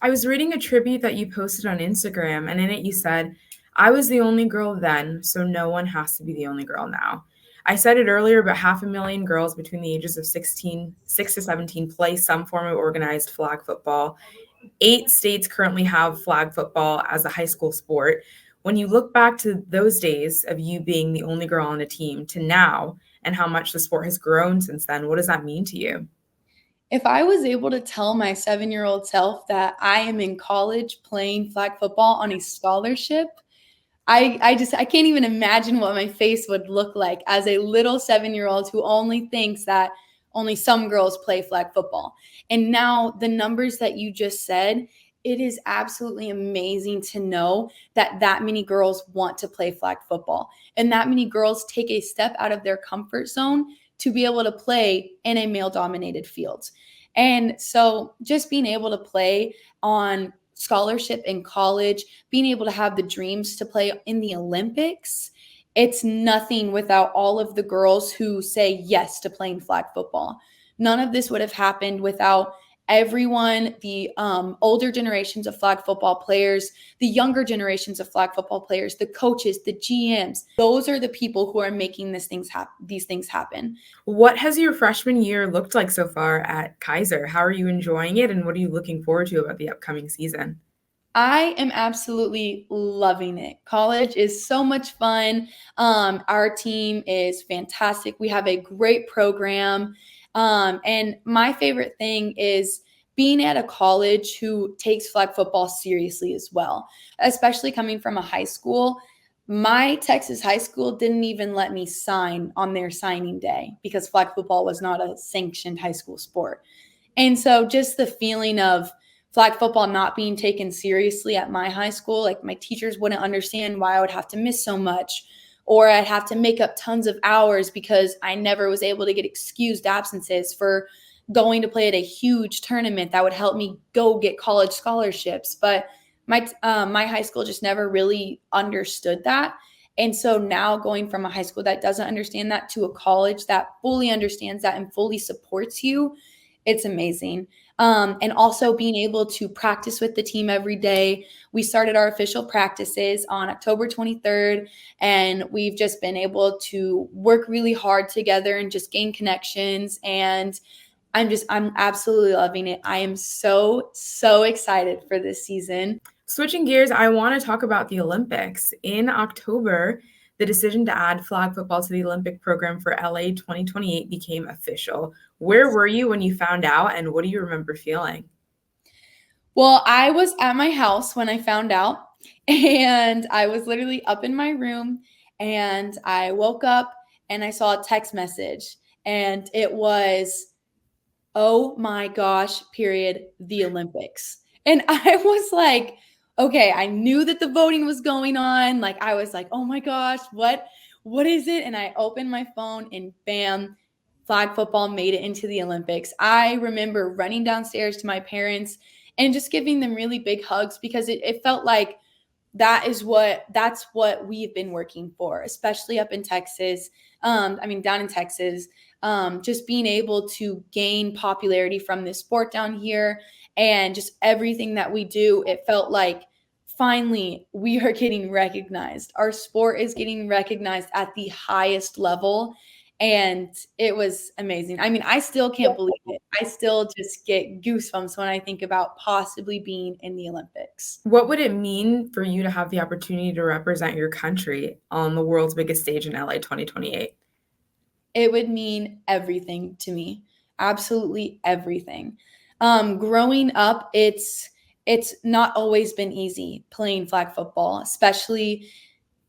I was reading a tribute that you posted on Instagram, and in it you said, I was the only girl then, so no one has to be the only girl now. I said it earlier, but 500,000 girls between the ages of 6 to 17 play some form of organized flag football. 8 states currently have flag football as a high school sport. When you look back to those days of you being the only girl on a team to now and how much the sport has grown since then, what does that mean to you? If I was able to tell my 7-year-old self that I am in college playing flag football on a scholarship, I can't even imagine what my face would look like as a little 7-year-old who only thinks that only some girls play flag football. And now the numbers that you just said, it is absolutely amazing to know that that many girls want to play flag football and that many girls take a step out of their comfort zone to be able to play in a male dominated field. And so just being able to play on scholarship in college, being able to have the dreams to play in the Olympics, it's nothing without all of the girls who say yes to playing flag football. None of this would have happened without everyone, the older generations of flag football players, the younger generations of flag football players, the coaches, the GMs. Those are the people who are making these things happen. What has your freshman year looked like so far at Keiser? How are you enjoying it, and what are you looking forward to about the upcoming season? I am absolutely loving it. College is so much fun. Our team is fantastic. We have a great program. And my favorite thing is being at a college who takes flag football seriously as well, especially coming from a high school. My Texas high school didn't even let me sign on their signing day because flag football was not a sanctioned high school sport. And so just the feeling of flag football not being taken seriously at my high school, like my teachers wouldn't understand why I would have to miss so much, or I'd have to make up tons of hours because I never was able to get excused absences for going to play at a huge tournament that would help me go get college scholarships. But my high school just never really understood that. And so now going from a high school that doesn't understand that to a college that fully understands that and fully supports you, it's amazing. And also being able to practice with the team every day. We started our official practices on October 23rd, and we've just been able to work really hard together and just gain connections. And I'm absolutely loving it. I am so, so excited for this season. Switching gears, I want to talk about the Olympics. In October, the decision to add flag football to the Olympic program for LA 2028 became official. Where were you when you found out, and what do you remember feeling? Well, I was at my house when I found out, and I was literally up in my room, and I woke up and I saw a text message, and it was, oh my gosh, period, the Olympics. And I was like, okay, I knew that the voting was going on. Like I was like, oh my gosh, what is it? And I opened my phone and bam, flag football made it into the Olympics. I remember running downstairs to my parents and just giving them really big hugs because it felt like that's what we've been working for, especially up in Texas. Down in Texas, just being able to gain popularity from this sport down here and just everything that we do, it felt like finally we are getting recognized. Our sport is getting recognized at the highest level. And it was amazing. I mean, I still can't believe it. I still just get goosebumps when I think about possibly being in the Olympics. What would it mean for you to have the opportunity to represent your country on the world's biggest stage in LA 2028? It would mean everything to me. Absolutely everything. Growing up, it's not always been easy playing flag football, especially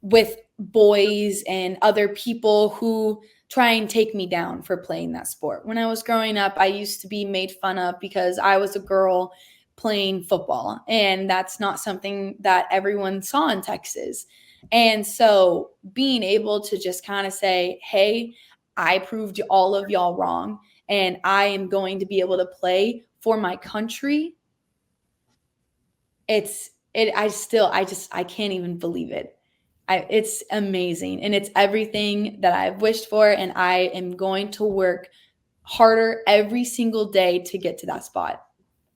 with boys and other people who try and take me down for playing that sport. When I was growing up, I used to be made fun of because I was a girl playing football, and that's not something that everyone saw in Texas. And so being able to just kind of say, hey, I proved all of y'all wrong, and I am going to be able to play for my country. I can't even believe it. It's amazing, and it's everything that I've wished for, and I am going to work harder every single day to get to that spot.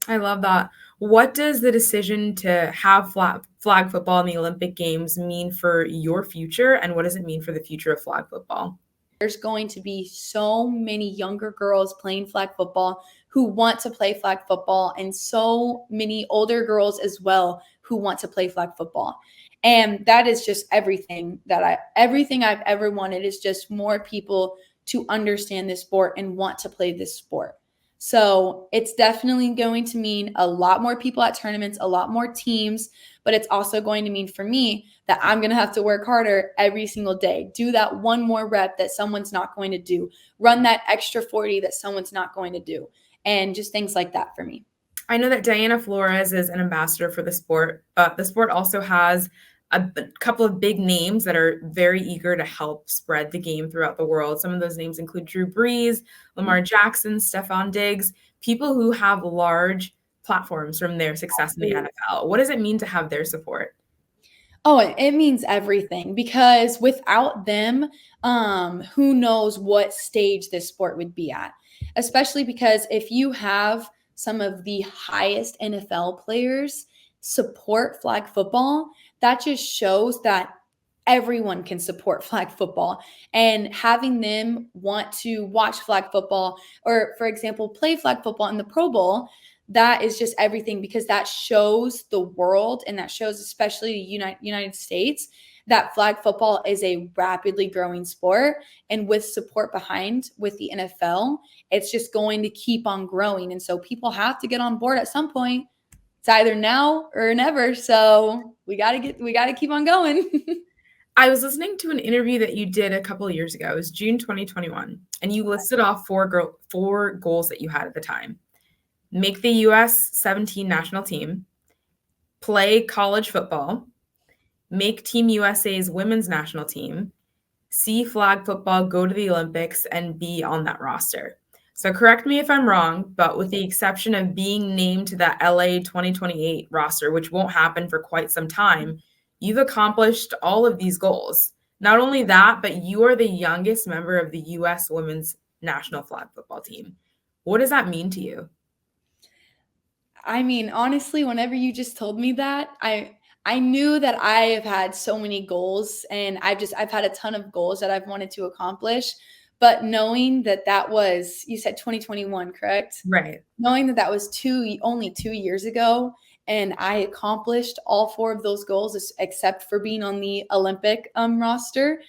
I love that. What does the decision to have flag football in the Olympic Games mean for your future, and what does it mean for the future of flag football? There's going to be so many younger girls playing flag football who want to play flag football, and so many older girls as well who want to play flag football. And that is just everything I've ever wanted is just more people to understand this sport and want to play this sport. So it's definitely going to mean a lot more people at tournaments, a lot more teams, but it's also going to mean for me that I'm going to have to work harder every single day, do that one more rep that someone's not going to do, run that extra 40 that someone's not going to do, and just things like that for me. I know that Diana Flores is an ambassador for the sport, but the sport also has a couple of big names that are very eager to help spread the game throughout the world. Some of those names include Drew Brees, Lamar Jackson, Stephon Diggs, people who have large platforms from their success in the NFL. What does it mean to have their support? Oh, it means everything, because without them, who knows what stage this sport would be at. Especially because if you have some of the highest NFL players support flag football, that just shows that everyone can support flag football. And having them want to watch flag football, or for example, play flag football in the Pro Bowl, that is just everything, because that shows the world, and that shows especially the United States, that flag football is a rapidly growing sport. And with support behind with the NFL, it's just going to keep on growing. And so people have to get on board at some point. It's either now or never. So we got to keep on going. I was listening to an interview that you did a couple of years ago. It was June 2021, and you listed off four goals that you had at the time. Make the U.S. 17 national team, play college football, make Team USA's women's national team, see flag football go to the Olympics, and be on that roster. So correct me if I'm wrong, but with the exception of being named to that LA 2028 roster, which won't happen for quite some time, you've accomplished all of these goals. Not only that, but you are the youngest member of the U.S. women's national flag football team. What does that mean to you? I mean, honestly, whenever you just told me that, I knew that I have had so many goals, and I've had a ton of goals that I've wanted to accomplish. But knowing that was, you said 2021, correct? Right. Knowing that was only 2 years ago, and I accomplished all four of those goals except for being on the Olympic roster,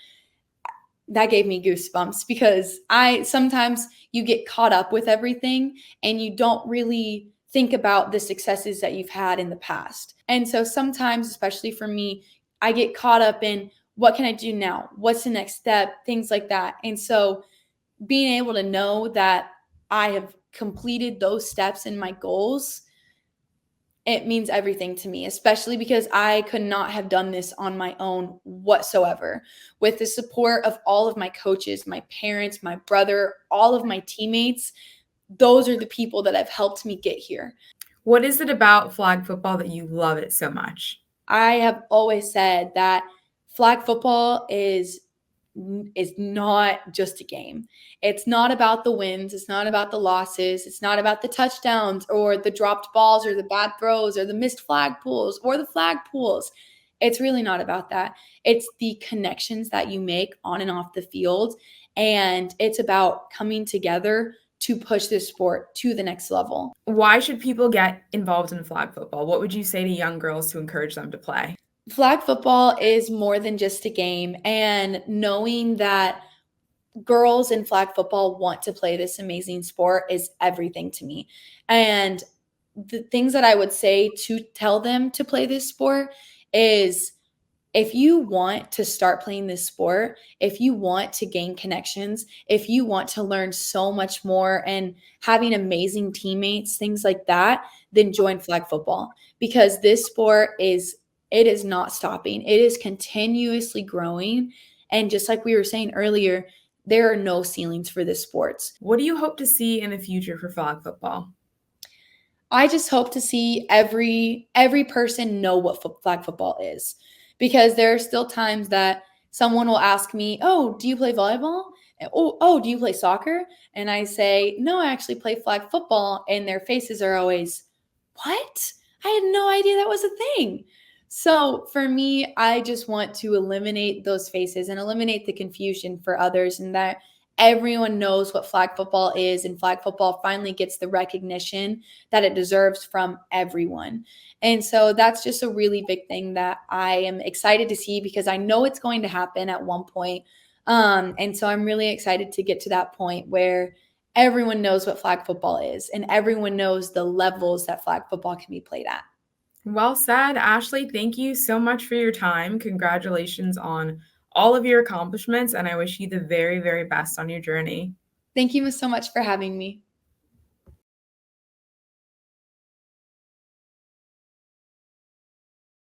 that gave me goosebumps, because sometimes you get caught up with everything and you don't really think about the successes that you've had in the past. And so sometimes, especially for me, I get caught up in what can I do now? What's the next step? Things like that. And so being able to know that I have completed those steps in my goals, it means everything to me, especially because I could not have done this on my own whatsoever. With the support of all of my coaches, my parents, my brother, all of my teammates, those are the people that have helped me get here. What is it about flag football that you love it so much? I have always said that flag football is not just a game. It's not about the wins. It's not about the losses. It's not about the touchdowns or the dropped balls or the bad throws or the missed flag pulls or the flag pulls. It's really not about that. It's the connections that you make on and off the field. And it's about coming together to push this sport to the next level. Why should people get involved in flag football? What would you say to young girls to encourage them to play? Flag football is more than just a game, and knowing that girls in flag football want to play this amazing sport is everything to me. And the things that I would say to tell them to play this sport is, if you want to start playing this sport, if you want to gain connections, if you want to learn so much more and having amazing teammates, things like that, then join flag football, because this sport is not stopping. It is continuously growing. And just like we were saying earlier, there are no ceilings for this sport. What do you hope to see in the future for flag football? I just hope to see every person know what flag football is, because there are still times that someone will ask me, "Oh, do you play volleyball? Oh, do you play soccer?" And I say, "No, I actually play flag football." And their faces are always, "What? I had no idea that was a thing. So for me, I just want to eliminate those faces and eliminate the confusion for others, and that everyone knows what flag football is, and flag football finally gets the recognition that it deserves from everyone. And so that's just a really big thing that I am excited to see, because I know it's going to happen at one point. And so I'm really excited to get to that point where everyone knows what flag football is and everyone knows the levels that flag football can be played at. Well said, Ashley. Thank you so much for your time. Congratulations on all of your accomplishments, and I wish you the very, very best on your journey. Thank you so much for having me.